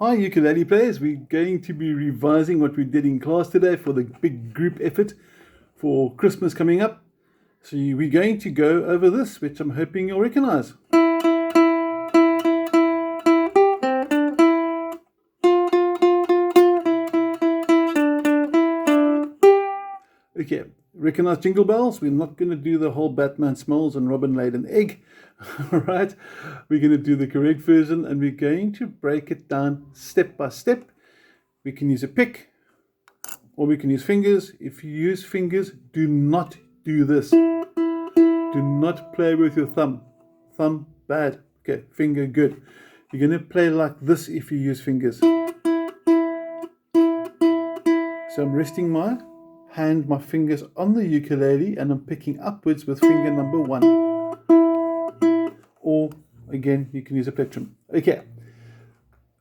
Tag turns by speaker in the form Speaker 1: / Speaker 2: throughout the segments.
Speaker 1: Hi ukulele players, we're going to be revising what we did in class today for the big group effort for Christmas coming up. So we're going to go over this, which I'm hoping you'll recognize. Okay, recognize Jingle Bells? We're not going to do the whole Batman smells and Robin laid an egg. Alright, we're going to do the correct version and we're going to break it down step by step. We can use a pick or we can use fingers. If you use fingers, do not do this. Do not play with your thumb. Thumb, bad. Okay, finger, good. You're going to play like this if you use fingers. So I'm resting my hand, my fingers on the ukulele, and I'm picking upwards with finger number 1. Or, again, you can use a plectrum. Okay.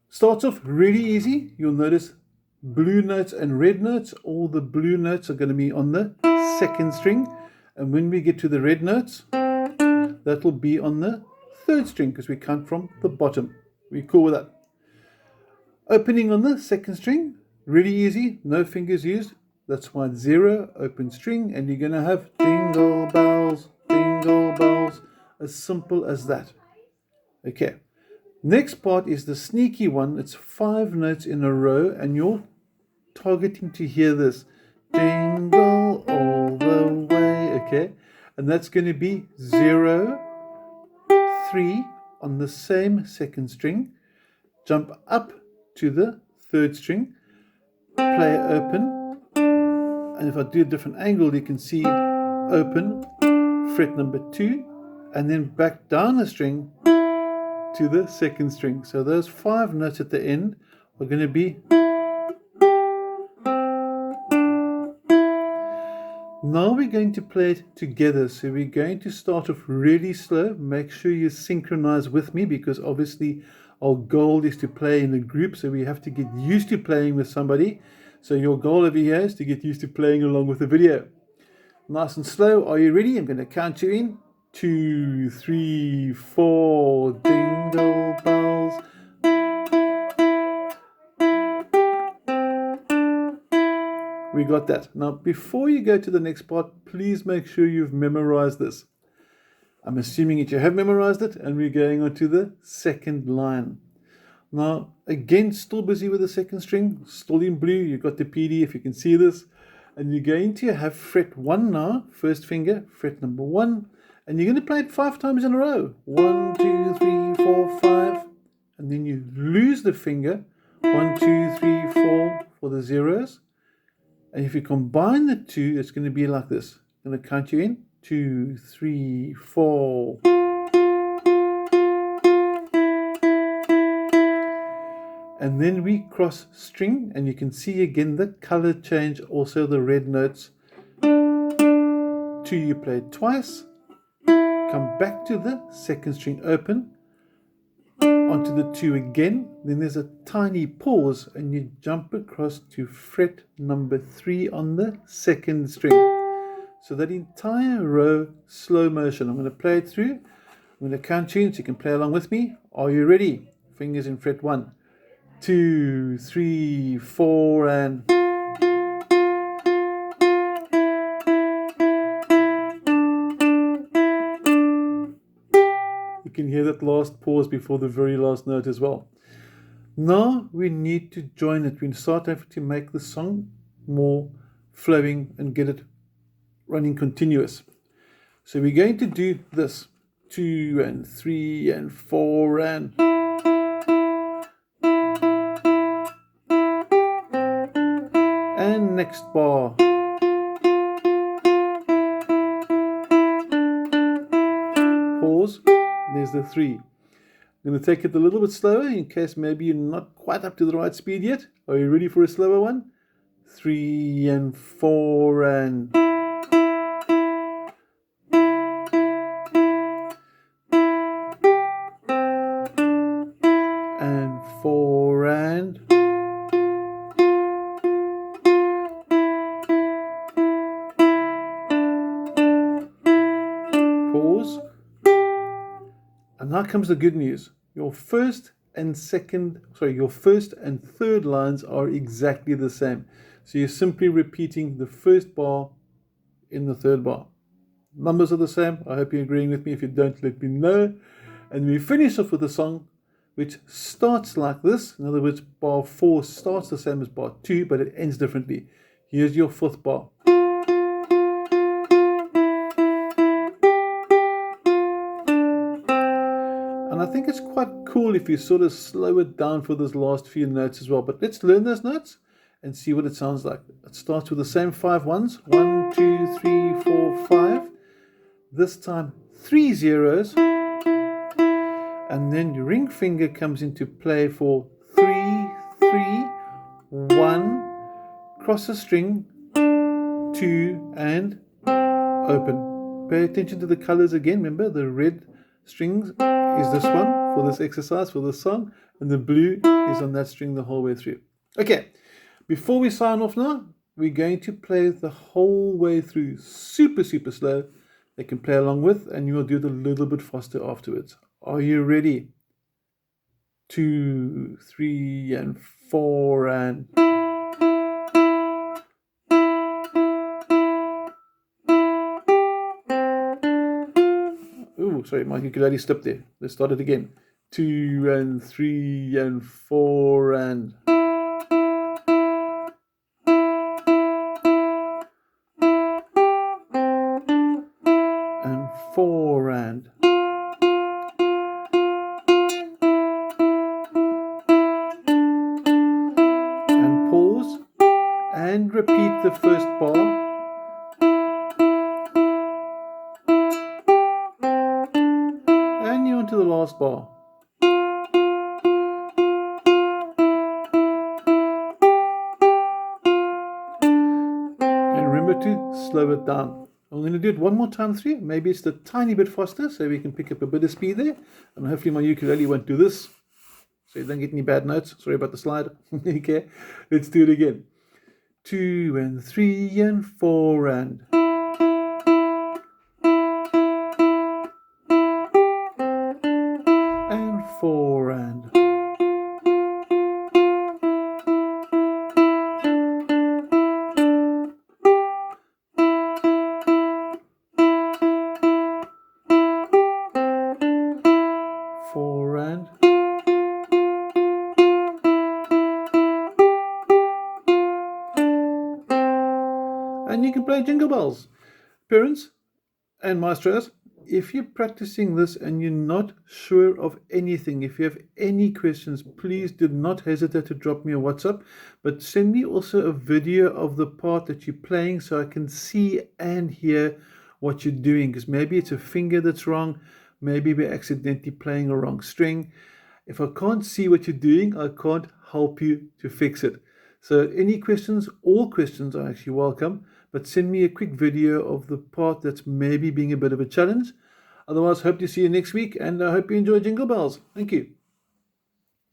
Speaker 1: Starts off really easy. You'll notice blue notes and red notes. All the blue notes are going to be on the second string. And when we get to the red notes, that will be on the third string because we count from the bottom. We're cool with that. Opening on the second string, really easy, no fingers used. That's why it's 0, open string, and you're going to have jingle bells, as simple as that. Okay. Next part is the sneaky one. It's 5 notes in a row, and you're targeting to hear this. Jingle all the way, okay? And that's going to be 0, 3 on the same second string. Jump up to the third string, play open, and if I do a different angle, you can see open, fret number 2, and then back down a string to the second string. So those 5 notes at the end are going to be. Now we're going to play it together. So we're going to start off really slow. Make sure you synchronize with me because obviously our goal is to play in a group. So we have to get used to playing with somebody. So your goal over here is to get used to playing along with the video. Nice and slow. Are you ready? I'm going to count you in. 2, 3, 4, jingle bells. We got that. Now, before you go to the next part, please make sure you've memorized this. I'm assuming that you have memorized it, and we're going on to the second line. Now, again, still busy with the second string, still in blue. You've got the PD, if you can see this. And you're going to have fret 1 now, first finger, fret number 1. And you're going to play it 5 times in a row. 1, 2, 3, 4, 5. And then you lose the finger. 1, 2, 3, 4 for the zeros. And if you combine the 2, it's going to be like this. I'm going to count you in. 2, 3, 4. And then we cross string, and you can see again the color change, also the red notes. 2 you played twice. Come back to the second string open, onto the 2 again. Then there's a tiny pause, and you jump across to fret number 3 on the second string. So that entire row, slow motion. I'm going to play it through. I'm going to count you in so you can play along with me. Are you ready? Fingers in fret 1. 2, 3, 4, and you can hear that last pause before the very last note as well. Now we need to join it. We start having to make the song more flowing and get it running continuous. So we're going to do this. 2 and 3 and 4 and. And next bar. Pause. There's the 3. I'm going to take it a little bit slower in case maybe you're not quite up to the right speed yet. Are you ready for a slower one? 3 and 4 and. And 4 and. Pause. And now comes the good news. Your first and your first and third lines are exactly the same. So you're simply repeating the first bar in the third bar. Numbers are the same. I hope you're agreeing with me. If you don't, let me know. And we finish off with a song which starts like this. In other words, bar 4 starts the same as bar 2, but it ends differently. Here's your fourth bar. And I think it's quite cool if you sort of slow it down for those last few notes as well. But let's learn those notes and see what it sounds like. It starts with the same 5 ones. 1, 2, 3, 4, 5. This time 3 zeros. And then your ring finger comes into play for 3, 3, 1, cross a string, 2, and open. Pay attention to the colors again. Remember, the red strings is this one for this exercise, for this song, and the blue is on that string the whole way through. Okay, before we sign off now, we're going to play the whole way through super, super slow. They can play along with, and you will do it a little bit faster afterwards. Are you ready? 2, 3, and 4, and... Ooh, sorry, my ukulele slipped there. Let's start it again. 2, and 3, and 4, and... and 4, and... and pause, and repeat the first bar. And you're onto the last bar. And remember to slow it down. I'm going to do it one more time through. Maybe it's a tiny bit faster so we can pick up a bit of speed there. And hopefully my ukulele won't do this, so you don't get any bad notes. Sorry about the slide. Okay, let's do it again. 2, and 3, and 4, and... and 4, and... 4, and... and you can play Jingle Bells. Parents and maestros, if you're practicing this and you're not sure of anything, if you have any questions, please do not hesitate to drop me a WhatsApp, but send me also a video of the part that you're playing so I can see and hear what you're doing, because maybe it's a finger that's wrong, maybe we're accidentally playing a wrong string. If I can't see what you're doing, I can't help you to fix it. So any questions, all questions are actually welcome, but send me a quick video of the part that's maybe being a bit of a challenge. Otherwise, hope to see you next week, and I hope you enjoy Jingle Bells. Thank you.